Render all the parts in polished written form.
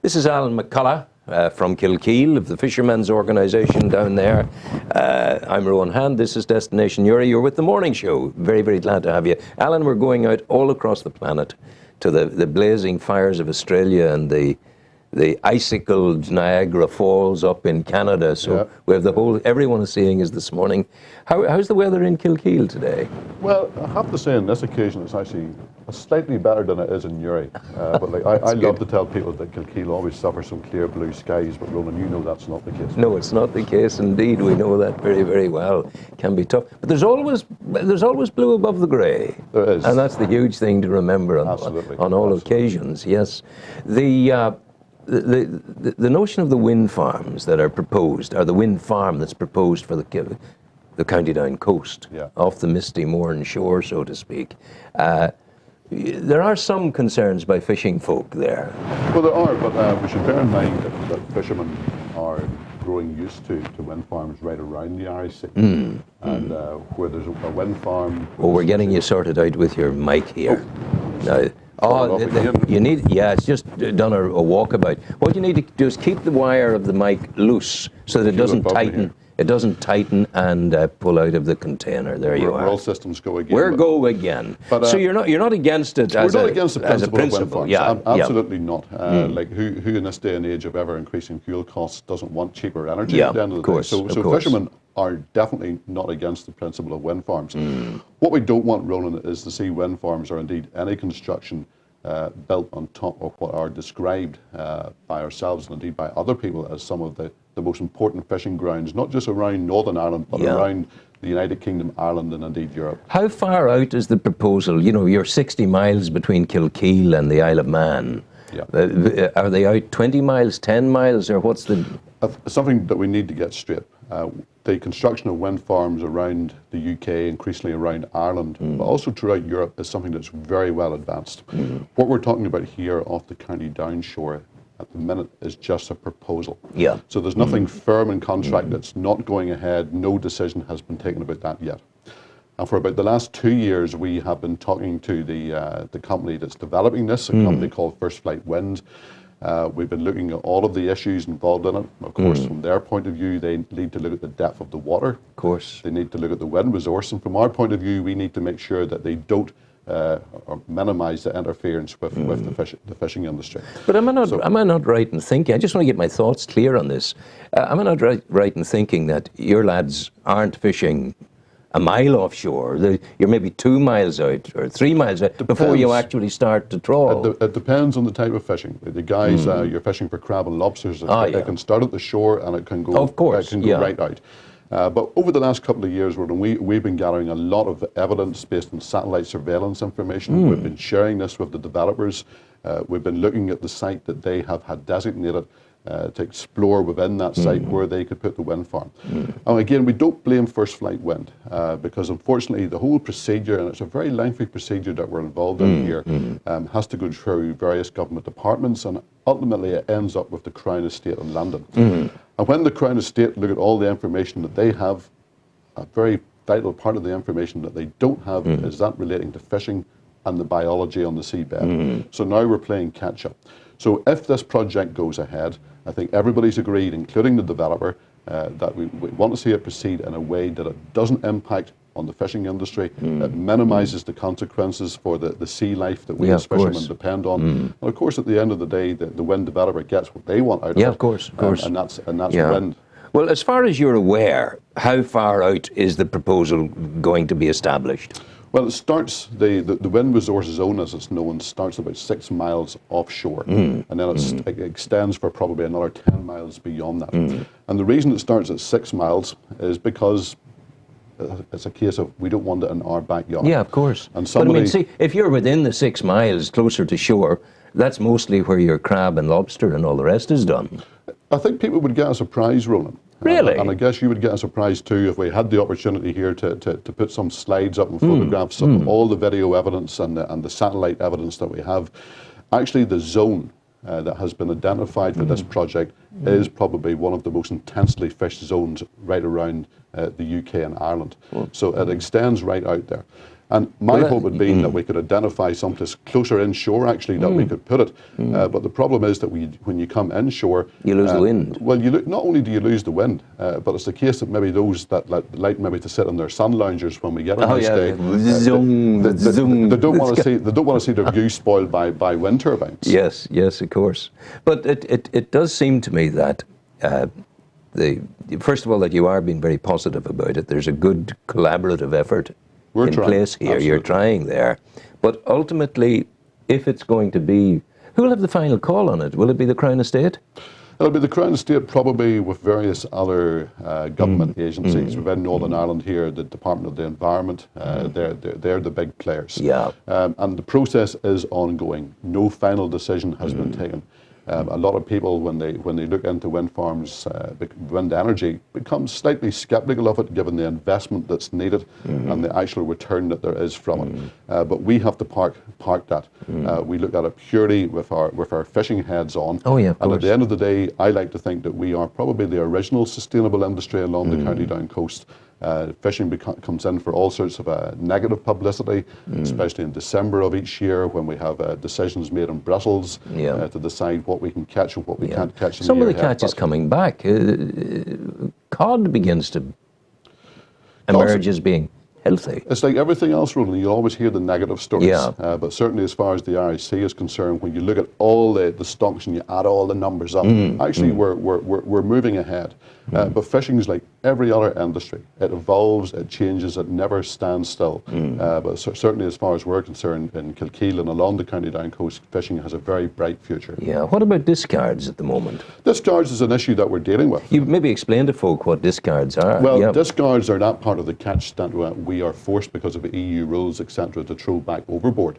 This is Alan McCulla from Kilkeel of the Fishermen's Organisation down there. I'm Rowan Hand. This is Destination Uri. You're with the morning show. Very, very glad to have you. Alan, we're going out all across the planet to the blazing fires of Australia and the icicled Niagara Falls up in Canada. So we have everyone is seeing us this morning. How's the weather in Kilkeel today? Well, I have to say on this occasion it's actually slightly better than it is in Uri. But like, I love to tell people that Kilkeel always suffers from clear blue skies, but Ronan, you know that's not the case. No, it's not the case indeed. We know that very, very well. It can be tough. But there's always blue above the grey. There is. And that's the huge thing to remember on all occasions, yes. The notion of the wind farms that are proposed, or the wind farm that's proposed for the County Down coast, off the misty Mourne shore, so to speak, there are some concerns by fishing folk there. Well, there are, but we should bear in mind that fishermen are growing used to wind farms right around the Irish Sea. And where there's a wind farm... Oh, we're getting you sorted out with your mic here. Now, you need, it's just done a walkabout. What you need to do is keep the wire of the mic loose so that it doesn't tighten. It doesn't tighten and pull out of the container. There you are. All systems go again. We're go again. But, so you're not against it as we're not against the principle of wind farms. Yeah, absolutely not. Like who in this day and age of ever increasing fuel costs doesn't want cheaper energy at the end of the day? So fishermen are definitely not against the principle of wind farms. What we don't want, Ronan, is to see wind farms, or indeed any construction built on top of what are described by ourselves and indeed by other people as some of the most important fishing grounds, not just around Northern Ireland, but around the United Kingdom, Ireland, and indeed Europe. How far out is the proposal? You know, you're 60 miles between Kilkeel and the Isle of Man. Are they out 20 miles, 10 miles, or what's the... Something that we need to get straight. The construction of wind farms around the UK, increasingly around Ireland, but also throughout Europe, is something that's very well advanced. What we're talking about here off the County Down shore at the minute is just a proposal. So there's nothing firm in contract that's not going ahead. No decision has been taken about that yet. And for about the last 2 years, we have been talking to the company that's developing this, a company called First Flight Wind. We've been looking at all of the issues involved in it. Of course, from their point of view, they need to look at the depth of the water. Of course. They need to look at the wind resource. And from our point of view, we need to make sure that they don't or minimise the interference with the fishing industry. But am I not right in thinking, I just want to get my thoughts clear on this, am I not right in thinking that your lads aren't fishing a mile offshore? You're maybe 2 miles out or 3 miles out before you actually start to trawl. It depends on the type of fishing. The guys, you're fishing for crab and lobsters. It can start at the shore and it can go, right out. But over the last couple of years, we've been gathering a lot of evidence based on satellite surveillance information. We've been sharing this with the developers. We've been looking at the site that they have had designated to explore within that site where they could put the wind farm. And again, we don't blame First Flight Wind because unfortunately the whole procedure, and it's a very lengthy procedure that we're involved in here, has to go through various government departments, and ultimately it ends up with the Crown Estate in London. And when the Crown Estate look at all the information that they have, a very vital part of the information that they don't have is that relating to fishing and the biology on the seabed. So now we're playing catch up. So if this project goes ahead, I think everybody's agreed, including the developer, that we want to see it proceed in a way that it doesn't impact on the fishing industry, it minimises the consequences for the sea life that we as fishermen depend on. And of course, at the end of the day, the wind developer gets what they want out of it. Of course. And that's wind. Well, as far as you're aware, how far out is the proposal going to be established? Well, it starts, the wind resource zone, as it's known, starts about 6 miles offshore. And then it extends for probably another 10 miles beyond that. And the reason it starts at 6 miles is because it's a case of we don't want it in our backyard. Yeah, of course. And somebody, but I mean, see, if you're within the 6 miles closer to shore, that's mostly where your crab and lobster and all the rest is done. I think people would get a surprise, Roland. Really? And I guess you would get a surprise too if we had the opportunity here to put some slides up and photographs of all the video evidence and the satellite evidence that we have. Actually, the zone that has been identified for this project is probably one of the most intensely fished zones right around the UK and Ireland. So it extends right out there. And my hope had been that we could identify someplace closer inshore, actually, that we could put it. But the problem is that when you come inshore, you lose the wind. Well, not only do you lose the wind, but it's the case that maybe those that like maybe to sit in their sun loungers when we get a nice day, they don't want to see their view spoiled by wind turbines. Yes, yes, of course. But it does seem to me that first of all, that you are being very positive about it. There's a good collaborative effort in place here. Absolutely. You're trying there. But ultimately, if it's going to be, who will have the final call on it? Will it be the Crown Estate? It'll be the Crown Estate, probably with various other government agencies. Within Northern Ireland here, the Department of the Environment, they're the big players. Yeah. And the process is ongoing. No final decision has been taken. A lot of people, when they look into wind farms, wind energy, become slightly sceptical of it, given the investment that's needed and the actual return that there is from it. But we have to park that. We look at it purely with our fishing heads on. Oh yeah, of and course. At the end of the day, I like to think that we are probably the original sustainable industry along the County Down coast. Fishing comes in for all sorts of negative publicity, especially in December of each year when we have decisions made in Brussels to decide what we can catch and what we can't catch. Some of the catch is coming back. Cod begins to emerge as being healthy. It's like everything else, Roland. You always hear the negative stories. But certainly as far as the RIC is concerned, when you look at all the stocks and you add all the numbers up, actually we're moving ahead. But fishing is like every other industry. It evolves, it changes, it never stands still. But certainly as far as we're concerned, in Kilkeel and along the County Down coast, fishing has a very bright future. Yeah. What about discards at the moment? Discards is an issue that we're dealing with. You maybe explain to folk what discards are. Well, discards are that part of the catch that we are forced, because of EU rules, etc., to throw back overboard.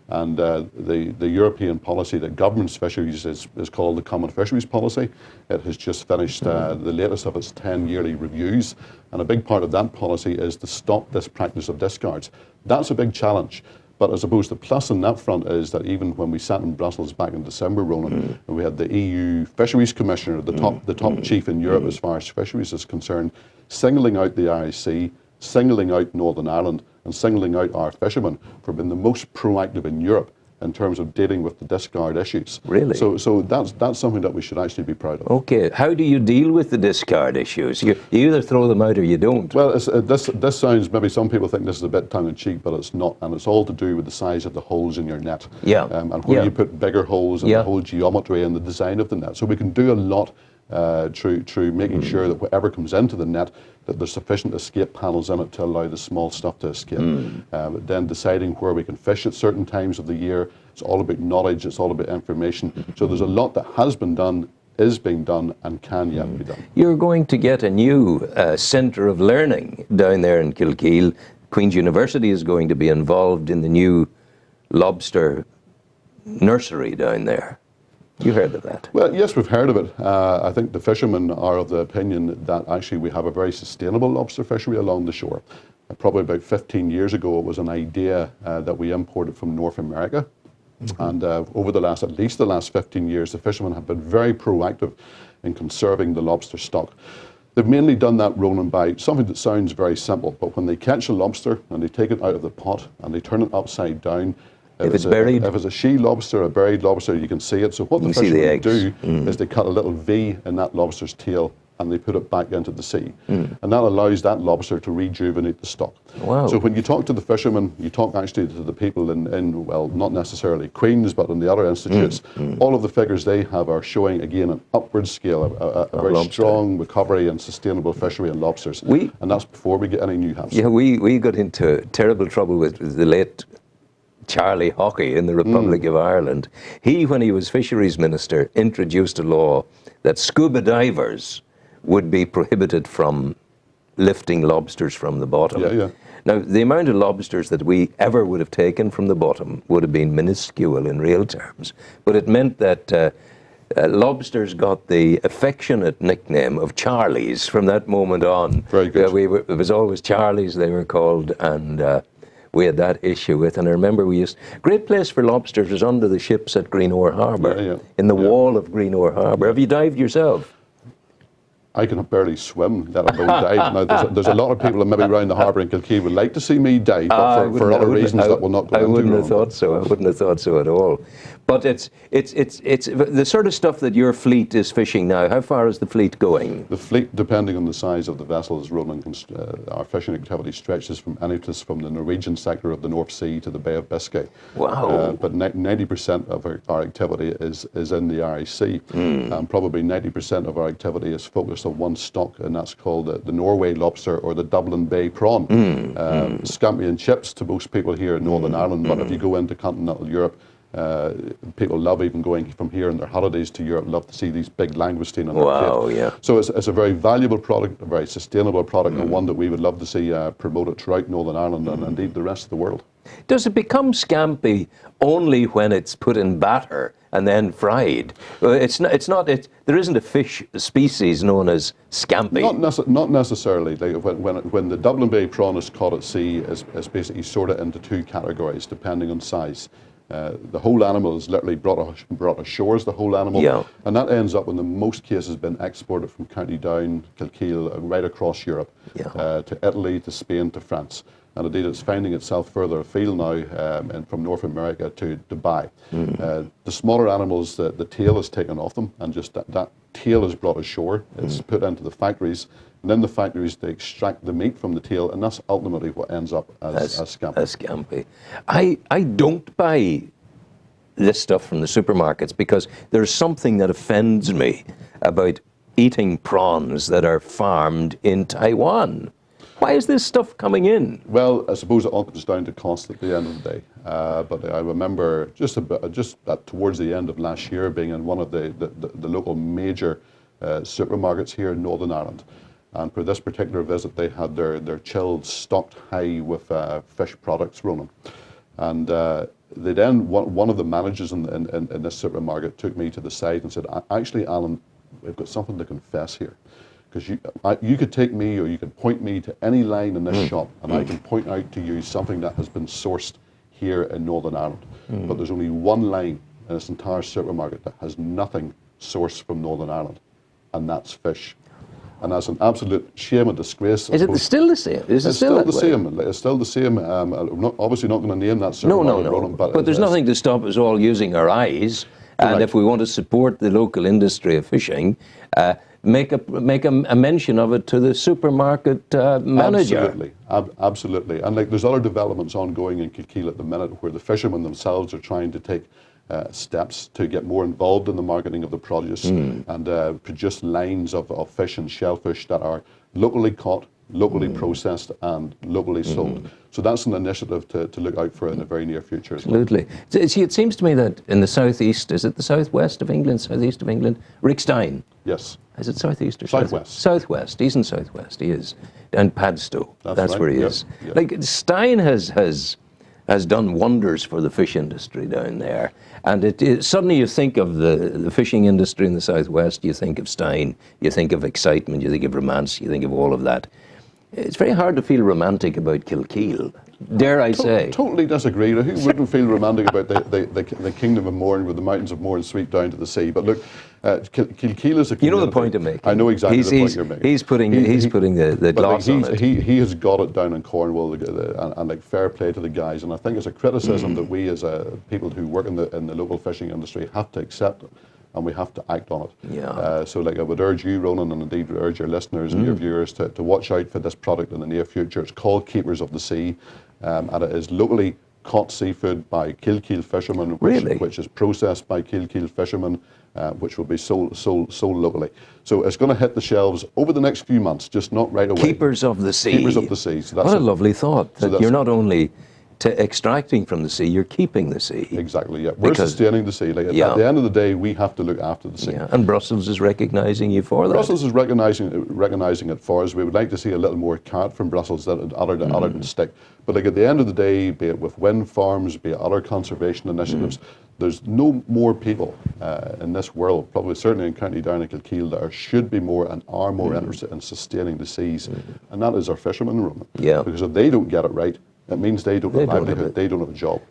And the European policy that governs fisheries is called the Common Fisheries Policy. It has just finished the latest of its 10 yearly reviews, and a big part of that policy is to stop this practice of discards. That's a big challenge. But I suppose the plus on that front is that even when we sat in Brussels back in December, Roland, and we had the EU Fisheries Commissioner, the top chief in Europe as far as fisheries is concerned, singling out the RIC, singling out Northern Ireland, and singling out our fishermen for being the most proactive in Europe in terms of dealing with the discard issues. Really? So that's something that we should actually be proud of. Okay, how do you deal with the discard issues? You either throw them out or you don't. Well, this sounds, maybe some people think this is a bit tongue-in-cheek, but it's not, and it's all to do with the size of the holes in your net. Yeah. And where you put bigger holes and the whole geometry and the design of the net. So we can do a lot through making sure that whatever comes into the net, that there's sufficient escape panels in it to allow the small stuff to escape. But then deciding where we can fish at certain times of the year. It's all about knowledge, it's all about information. So there's a lot that has been done, is being done, and can yet be done. You're going to get a new centre of learning down there in Kilkeel. Queen's University is going to be involved in the new lobster nursery down there. You heard of that? Well, yes, we've heard of it. I think the fishermen are of the opinion that actually we have a very sustainable lobster fishery along the shore. Probably about 15 years ago, it was an idea that we imported from North America. And over at least the last 15 years, the fishermen have been very proactive in conserving the lobster stock. They've mainly done that, Roland, by something that sounds very simple, but when they catch a lobster and they take it out of the pot and they turn it upside down, if it's buried? If it's a she lobster, a buried lobster, you can see it. So what the fishermen do is they cut a little V in that lobster's tail and they put it back into the sea. And that allows that lobster to rejuvenate the stock. Wow. So when you talk to the fishermen, you talk actually to the people in well, not necessarily Queen's, but in the other institutes, all of the figures they have are showing, again, an upward scale, a very strong recovery and sustainable fishery in lobsters. And that's before we get any new hams. Yeah, we got into terrible trouble with the late Charlie Hockey in the Republic of Ireland. He, when he was fisheries minister, introduced a law that scuba divers would be prohibited from lifting lobsters from the bottom. Now, the amount of lobsters that we ever would have taken from the bottom would have been minuscule in real terms, but it meant that lobsters got the affectionate nickname of Charlies from that moment on. Very good. It was always Charlies they were called, and we had that issue with, and I remember great place for lobsters was under the ships at Greenore Harbour, in the wall of Greenore Harbour. Have you dived yourself? I can barely swim, let alone dive. Now, there's a lot of people maybe around the harbour in Kilkeel would like to see me dive, but for other reasons that will not go into. I wouldn't have thought so. I wouldn't have thought so at all. But it's the sort of stuff that your fleet is fishing now. How far is the fleet going? The fleet, depending on the size of the vessels, Ronan, our fishing activity stretches from from the Norwegian sector of the North Sea to the Bay of Biscay. Wow! But 90% of our activity is in the RIC, and probably 90% of our activity is focused on one stock, and that's called the Norway lobster or the Dublin Bay prawn. Scampi and chips to most people here in Northern Ireland, but if you go into continental Europe, people love even going from here on their holidays to Europe, love to see these big langoustine on their plate. Yeah. So it's a very valuable product, a very sustainable product, and one that we would love to see promoted throughout Northern Ireland and indeed the rest of the world. Does it become scampi only when it's put in batter and then fried? There isn't a fish species known as scampi. Not necessarily. When the Dublin Bay prawn is caught at sea, is basically sorted into two categories depending on size. The whole animal is literally brought ashore as the whole animal, and that ends up in the most cases been exported from County Down, Kilkeel, right across Europe, to Italy, to Spain, to France. And indeed it's finding itself further afield now, and from North America to Dubai. The smaller animals, the tail is taken off them, and just that tail is brought ashore. It's put into the factories, and then the factories, they extract the meat from the tail, and that's ultimately what ends up as scampi. As scampi. I don't buy this stuff from the supermarkets because there's something that offends me about eating prawns that are farmed in Taiwan. Why is this stuff coming in? Well, I suppose it all comes down to cost at the end of the day. But I remember just towards the end of last year being in one of the local major supermarkets here in Northern Ireland. And for this particular visit, they had their chilled stocked high with fish products, Ronan. And they then, one of the managers in this supermarket took me to the side and said, actually, Alan, we've got something to confess here. Because you could take me or you could point me to any line in this shop and I can point out to you something that has been sourced here in Northern Ireland. But there's only one line in this entire supermarket that has nothing sourced from Northern Ireland, and that's fish. And that's an absolute shame and disgrace. Is it still the same? It's still the same. It's still the same. I'm obviously not going to name that supermarket. No. But there's nothing to stop us all using our eyes. And if we want to support the local industry of fishing, make a mention of it to the supermarket manager. Absolutely. And there's other developments ongoing in Kilkeel at the minute where the fishermen themselves are trying to take steps to get more involved in the marketing of the produce and produce lines of fish and shellfish that are locally caught, locally processed and locally sold. So that's an initiative to look out for in the very near future. Absolutely. See, it seems to me that in the southeast, is it the southwest of England, southeast of England? Rick Stein. Yes. Is it southeast or southwest? Southwest. He's in southwest. He is. And Padstow. That's right. Where he is. Yep. Like Stein has done wonders for the fish industry down there. And suddenly you think of the fishing industry in the southwest, you think of Stein, you think of excitement, you think of romance, you think of all of that. It's very hard to feel romantic about Kilkeel, dare I say. Totally disagree. Who wouldn't feel romantic about the kingdom of Mourne with the mountains of Mourne sweep down to the sea? But look, Kilkeel is a community. You know the point I'm making. I know exactly the point you're making. He's putting the gloss on it. He has got it down in Cornwall, and fair play to the guys. And I think it's a criticism that we as people who work in the local fishing industry have to accept it. And we have to act on it. Yeah. So I would urge you, Ronan, and indeed urge your listeners and your viewers to watch out for this product in the near future. It's called Keepers of the Sea, and it is locally caught seafood by Kilkeel fishermen, which is processed by Kilkeel fishermen, which will be sold locally. So it's going to hit the shelves over the next few months, just not right away. Keepers of the Sea. Keepers of the Sea. So what a lovely thought, that you're not only extracting from the sea, you're keeping the sea. Exactly, yeah. We're sustaining the sea. At the end of the day, we have to look after the sea. Yeah. And Brussels is recognising you for that. Brussels is recognising it for us. We would like to see a little more carrot from Brussels other than stick. But at the end of the day, be it with wind farms, be it other conservation initiatives, there's no more people in this world, probably certainly in County Down and Kilkeel, that should be more and are more interested in sustaining the seas. And that is our fishermen, Roman. Yeah. Because if they don't get it right, it means they don't have a livelihood, they don't have a job.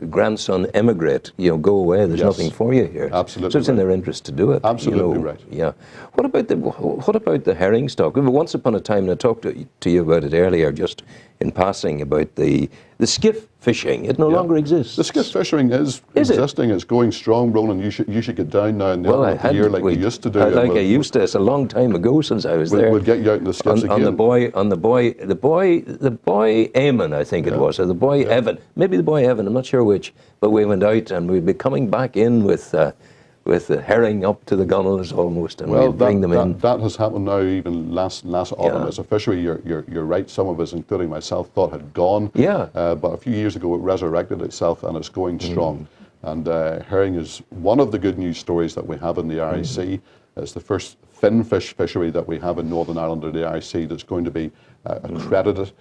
Grandson emigrate, go away, there's nothing for you here. Absolutely. So it's in their interest to do it. Absolutely right. Yeah. What about the herring stock? Once upon a time, and I talked to you about it earlier, just in passing, about the skiff fishing. It no longer exists. The skiff fishing is existing. It's going strong, Ronan. You should get down now in the year like you used to do. I used to. It's a long time ago since I was there. We'll get you out in the skiffs again. On the boy Eamon, I think it was, or the boy Evan. Maybe the boy Evan, I'm not sure which. But we went out and we'd be coming back in with the herring up to the gunnels almost, and we'd bring them in. That has happened now. Even last autumn, as a fishery, you're right. Some of us, including myself, thought had gone. Yeah. But a few years ago, it resurrected itself, and it's going strong. And herring is one of the good news stories that we have in the RIC. It's the first finfish fishery that we have in Northern Ireland or the RIC that's going to be accredited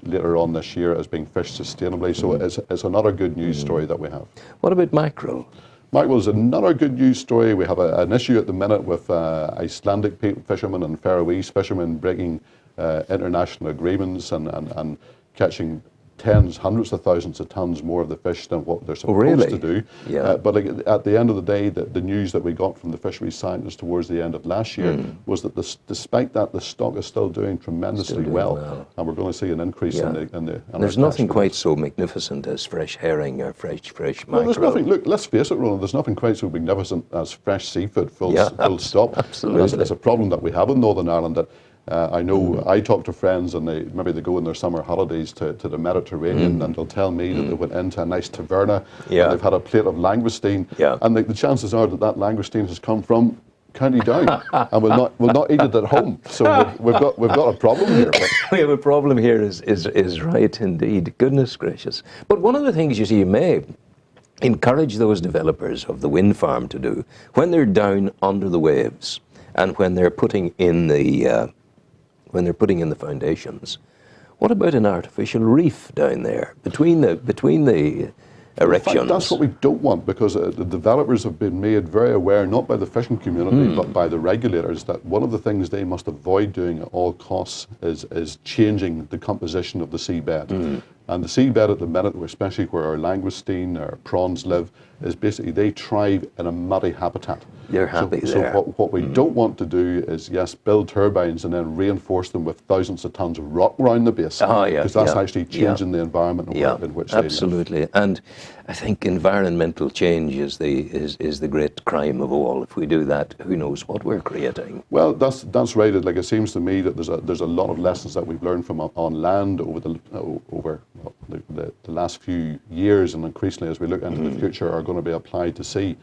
later on this year as being fished sustainably. So it's another good news story that we have. What about mackerel? Mackerel is another good news story. We have an issue at the minute with Icelandic fishermen and Faroese fishermen breaking international agreements and catching hundreds of thousands of tons more of the fish than what they're supposed to do. Yeah. But at the end of the day, the news that we got from the fisheries scientists towards the end of last year was that despite that, the stock is still doing tremendously well. And we're going to see an increase in the There's nothing quite so magnificent as fresh herring or fresh mackerel. Well, there's nothing, look, let's face it, Roland, there's nothing quite so magnificent as fresh seafood, full stop. Absolutely. It's a problem that we have in Northern Ireland that I know I talk to friends and maybe they go on their summer holidays to the Mediterranean and they'll tell me that they went into a nice taverna and they've had a plate of langoustine and the chances are that langoustine has come from County Down and we'll not eat it at home. So we've got a problem here. We have a problem here is right indeed. Goodness gracious. But one of the things you see you may encourage those developers of the wind farm to do when they're down under the waves and when they're putting in the foundations. What about an artificial reef down there between the erections? In fact, that's what we don't want, because the developers have been made very aware, not by the fishing community, but by the regulators, that one of the things they must avoid doing at all costs is changing the composition of the seabed. And the seabed at the minute, especially where our langoustine, our prawns live, is basically they thrive in a muddy habitat. They're happy there. So what we don't want to do is, build turbines and then reinforce them with thousands of tons of rock around the base. Because that's actually changing the environment in which they live. Absolutely. And I think environmental change is the great crime of all. If we do that, who knows what we're creating? Well, that's right. It seems to me that there's a lot of lessons that we've learned from on land over the last few years, and increasingly as we look into the future are going to be applied to sea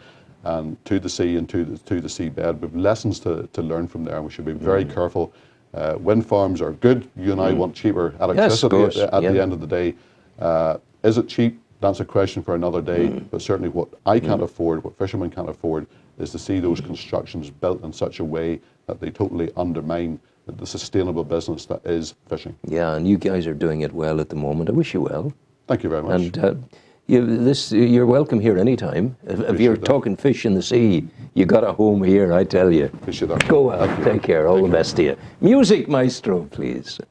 and to the sea and to the seabed. We have lessons to learn from there, and we should be very careful. Wind farms are good. You and I want cheaper electricity at the end of the day. Is it cheap? That's a question for another day. But certainly what I can't afford, what fishermen can't afford, is to see those constructions built in such a way that they totally undermine the sustainable business that is fishing. Yeah, and you guys are doing it well at the moment. I wish you well. Thank you very much. And you're welcome here anytime. If you're talking fish in the sea, you got a home here, I tell you. Appreciate that. Go out. Take care. All the best to you. Music, maestro, please.